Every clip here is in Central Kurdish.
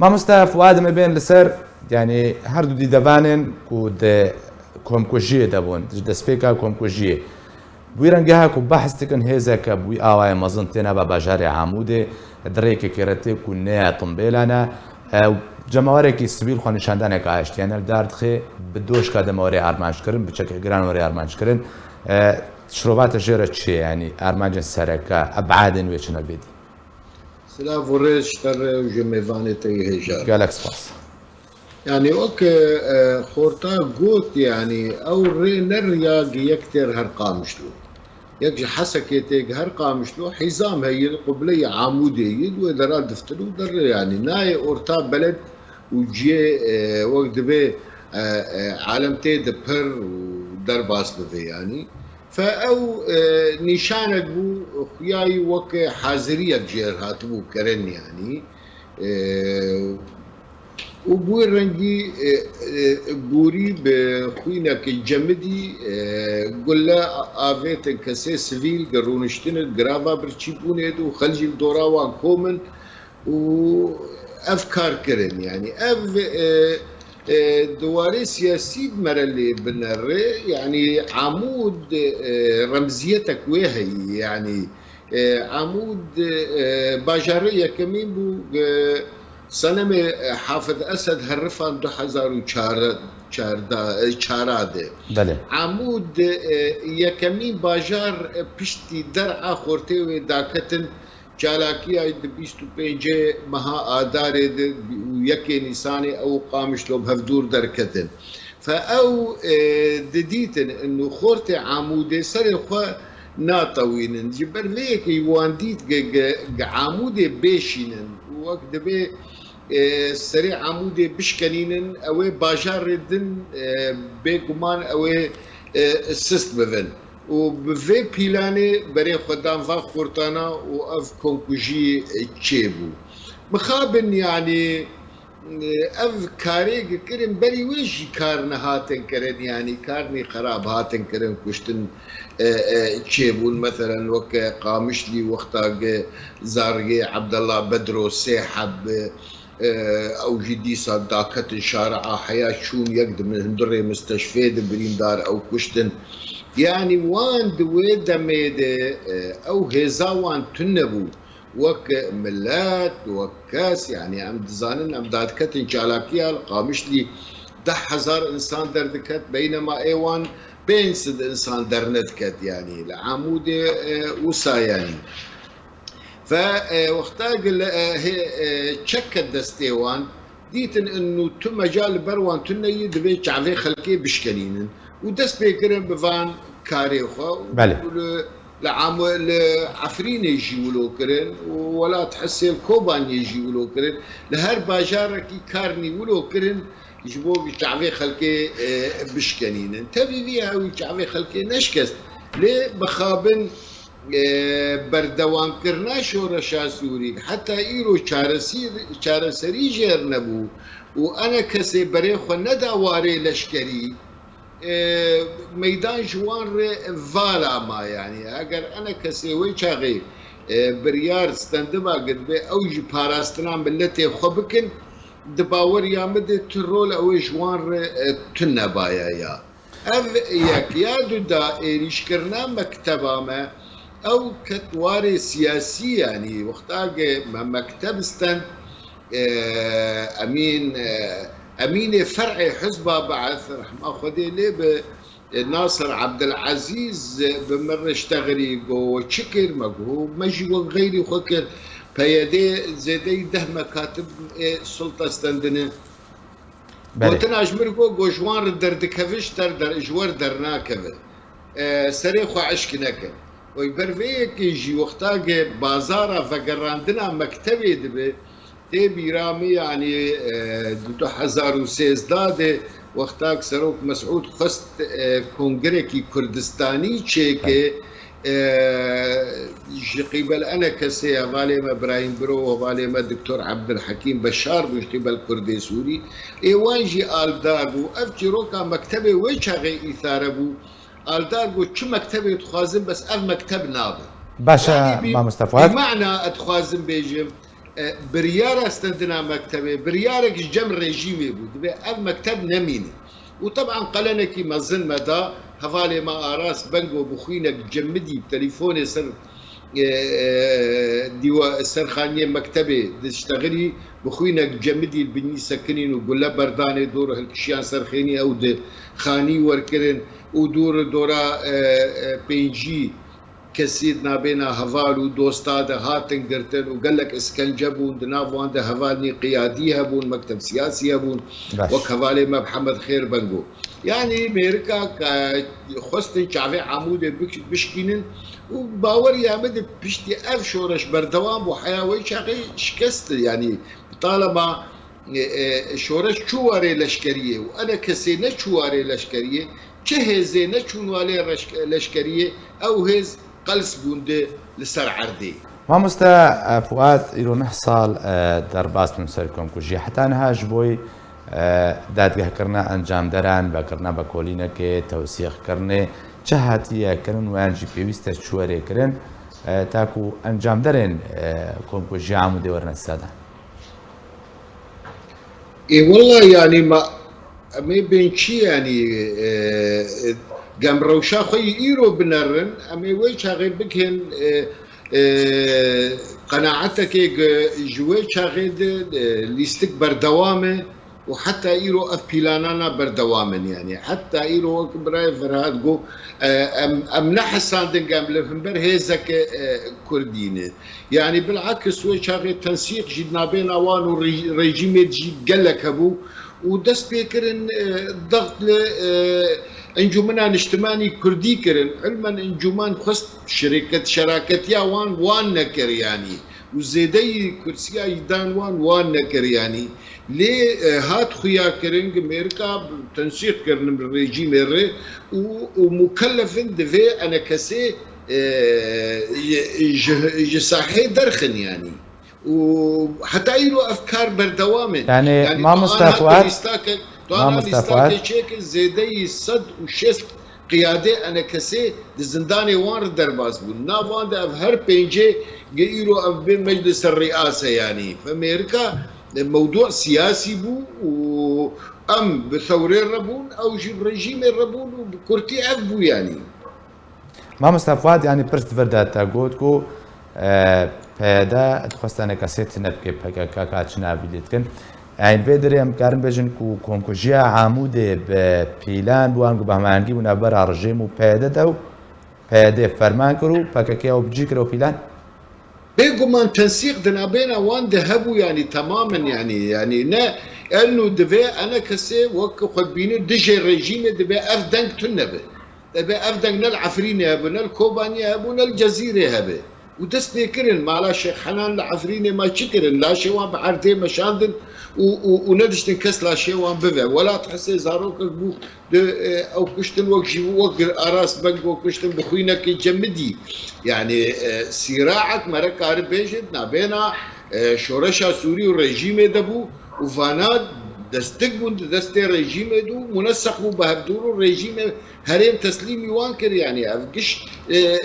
مامۆستا فوادم بێن لەسەر یعنی هەردوو دیدەبانن و کۆمکۆژیە دەبوون دەستپێکا کۆمکۆژیە بووی ڕەنگە هاکو بەحث دکن هێزەکە بووی ئاوایە مەزن تێنە بە باژاری عامودێ درێکە کێرەتێک و نەیە تڵمبێلانە جەماوەرێکی سبیل خۆنیشاندانێک ئاشتیانە داردخێ بدۆشکە دەمەوەری ئارمانجکردن بچەکە گرانوەری ئارمانجکردن شرۆڤاتە ژێرە چێ ینی ئارمانجن سەرەکە ئەبعادن وێچنە بێتی سلاف ڕێز شتەڕێ و ژەمێڤانێتەی هێژار گەلەک سپاس يعني وەک خۆرتا گوت يعني ئەو ڕێ نەڕیاگە یەک تێر هەر قامشتو یەک حەسەکێتێک هەر قامشتو حیزام هەیە قوبلەی عامودەیە دوێ دەرا دفتر و دەڕێ يعني نایە ئۆرتا بەلد و جێ وەک دەبێ عالم تێ دەپەر و دەرباس ببێ يعني فأو نشانك بو خياي وك حاضرية جير هاتبو كرن يعني وبوي رنجي بوري بخوينك الجمدي قل لا آفيت كسي سفيل قرونشتين القرابة برشيبون يدو خلجي الدورا وان كومن وأفكار كرن يعني دواري سياسي مرلي بالنري يعني عمود رمزيتك وهي يعني عمود باجارية كمين بو سنة حافظ أسد هرفان 2014 عمود يكمين باجار بشتي درعا خورتي داكتن چالاکی ای دبیست و پنجه مها آداره و یکی نیسانی او قامش لب هفدور درکتن فاو ددیتن انو خورت عموده سر خوا ناطوینن جبر ویکی واندیت عموده بیشینن وقت دبی سری عموده بشکنینن اوه باجار ردن بگمان اوه سست ببن وبفي بيلاني بري خدام فا خورتانا واف كونكوجي تشيبو مخابن يعني اف كاري كرن بري ويش كارنا هاتن كرن يعني كارني خراب هاتن كرن كشتن تشيبون مثلا وك قامش لي وقتا زارجي عبد الله بدرو سيحب او جدي صداقة شارع حياة شون يقدم من هندري مستشفى برين دار او كشتن يعني وان دوي دميدة او هزا وان تنبو وك ملات وكاس يعني عم دزانن عم داد كتن جالاكيا القامش لي 10,000 انسان دردكت بينما ايوان بين سد انسان درنت كت يعني العمود وسا يعني فوقتا تشكت دستيوان ديتن انه تو مجال بروان تنيي دبي تعفي خلقي بشكنين ودست بيكرن بفان كاريخا لعام عفرين يجي ولو كرن ولا تحسي الكوبان يجي ولو كرن لهر باجاركي كارني ولو كرن يجبو تعفي خلقي بشكنين تبي فيها ويتعفي خلقي نشكست ليه بخابن بردوان کرنا شورشا سوری حتی ایرو چارەسەری ژێر نەبوو و ئەنە کەسێ بەرێ خۆ نەداوارێ لەشکەری مەیدان ژوان ڕێ ڤالا ما یعنی ئەگەر ئەنە کەسێ وەی چاغێ بریار ستەندبا گرت بێ ئەو ژی پاراستنان ملەتێ خۆ بکن دباوەریان بدێت ترۆل ئەوەی ژوان ڕێ تون نەبایە یا ئەڤ یەک یا دوودا ئێریشکردنا مەکتەبامە او كتواري سياسي يعني وقتاق مكتب استن امين فرع حزبه بعث رحمه خدي لي ناصر عبد العزيز بمر اشتغلي جو تشكر مجهوب مجي وغيري وخكر فيدي زيدي ده مكاتب سلطه استندنه وتنا اجمركو جوجوان دردكفش در جوار درناكه سريخو عشكنك ويبرفيك يجي وقتاق بازارة فقراندنا مكتبي دبي تي بيرامي يعني 2016 وقتاق سروك مسعود خست كونغريكي كردستاني تشيكي قبل أنا كسي غاليما إبراهيم برو وغاليما الدكتور عبد الحكيم بشار مش قبل كردي سوري وانجي آلداغو أفجروكا مكتبي ويشاغي إثاربو آلداغو شو مكتبي تخازن بس أف مكتب نابه باشا ما مصطفى بمعنى أتخازن بيجم بريار استندنا مكتبه بريارك جم ريجيمي بود اف مكتب نميني وطبعا قلنكي مازن مدى هفالي ما اراس بنجو بخوينك جمدي بتليفوني سر ديوا سرخانيه مكتبه تشتغلي بخوينك جمدي البني سكنين وقول له برداني دور هالكشيان سرخيني او خاني وركرن ودور دورا بينجي كسيد نابينا هفال ودوستاد هاتن قرتن وقال لك اسكنجه بون دنافوان ده هفالني قيادي هبون مكتب سياسي هبون وك هفالي ما محمد خير بنجو يعني امريكا خستن شعبي عمود بشكينن وباور يعمد بشتي اف شورش بردوام وحيوي شاقي شكست يعني طالما شورش شواري لشكريه وانا كسينا شواري لشكريه جهزي نشون والي لشكريه او هز قلس بونده لسر عردي ما مستا فؤاد إلو نحصل درباس من سركم كوجي حتى نهاج بوي دادگاه کرنا انجام دران بکرنا بکولینه که توسیق کرنه چه هاتیه کرن و انجی پیوسته شواره کرن تاکو انجام درن کم کجی عمودی ورن الساده. والله يعني ما بين شي يعني قام روشا خوي ايرو بنرن امي ويش غير بكن قناعتك جوي شاغد ليستك بردوامه وحتى ايرو افيلانانا بردوامن يعني حتى ايرو براي فرهاد جو ام نحسان دنقام لفنبر هيزك كردينه يعني بالعكس وي شاغد تنسيق جدنا بين اوان وريجيم جي قالك ابو ودست بيكرن ضغط انجمنا اجتماعي كردي كرن علما انجمان خست شراكه يا وان نكر يعني وزيدي كرسي ايدان وان نكر يعني لي هات خيا كرنج امريكا تنسيق كرن بالريجيم الري ومكلف دفي انا كسي جساحي درخن يعني وحتى يلو افكار بردوامه يعني ما مستفوات ما مستفوات شكل زيدي الصد وشست قياده انا كسي الزنداني وان درباس بو نافان ده هر بينجي يرو اف بين مجلس الرئاسه يعني في امريكا الموضوع سياسي بو وام بثوري الربون او رجيم الربون وبكرتي ابو يعني ما مستفوات يعني برست فرداتا قوتكو پیدا خواستن کسیت نبکه پکاکات نابیدت کن این بدری هم کارن بجن کو کنکوژیا عموده به پیلان بوانگو به همانگی و نبر رژیم و پیدا دو پیدا فرمان کرو پکاکی او بجی کرو پیلان بيقو من تنسيق دنابينا وان دهبو يعني تماما يعني نا انه دفي انا كسي وك خبيني دجي ريجيم دبي افدنك تنبه دبي افدنك نال عفرين هبو نال كوباني هبو نال جزيره هبو ودست بيكرن مع شيخ حنان العفريني ما شكرن لا شيء وان بعرتي مشاندن وندش تنكس لا شيء وان بذا ولا تحسي زاروك بو او كشتن وك اراس بنك وكشتن بخوينك جمدي يعني صراعك مرك عربيجت نابينا شورشا سوري والرجيم دبو وفانات دستقبل دست رژیم دو منسق بو بهدور الرژیم هرم تسلیمی وان کر يعني افقش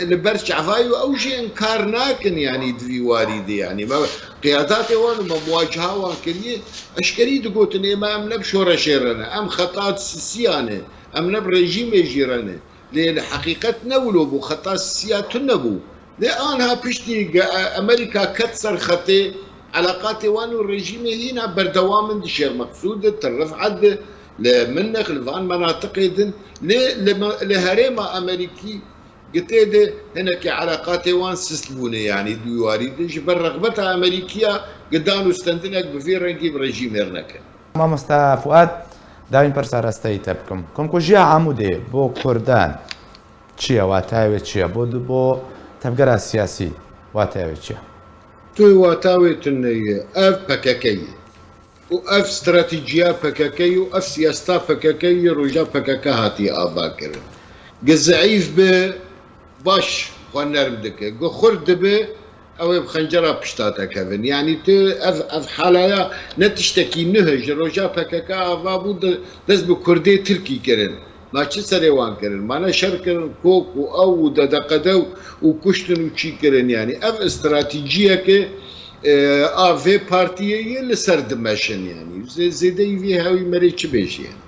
لبرش عفايو او شيء انكار ناكن يعني دوي واردي يعني قيادات وان مواجهه وان كليه اشكري دقوتن امام نب شورى شيرنا ام خطات سيانه ام نب رژیم جيرانه لحقيقه نولو بو خطات سيات نبو لانها بشتي امريكا كتسر خطي علاقات وان والرجيم هنا بردوام دشير مقصود ترفعد لمنخ لفان مناطق لهريمة امريكي قتيده هناك علاقات وان سسلبوني يعني دواري جبر رغبتها امريكيه قدانو استندنك بفير رنجي برجيم هرنك ما مستا فؤاد داين برسار استيتبكم كم كوجيا عمودي بو كردان تشيا واتاوي تشيا بو تفكر السياسي واتاوي تشيا توي واتاوي تنية اف بكاكي واف استراتيجيا بكاكي واف سياستا بكاكي رجا بكاكا هاتي اباكر قزعيف ب باش ونرمدك جو خرد ب او بخنجره بشتاتا كفن يعني تو اف حالايا نتشتكي نهج رجا بكاكا ابابو دز بكردي تركي كرن ما چه سريوان كرن مانا شركن كوك او ددقدو وكشتن وشي كرن يعني اف استراتيجيه كي آوێ پارتیەیە لەسەر دمەشن ینی زێدەی وێ هاوی مەرێ چ بێژیان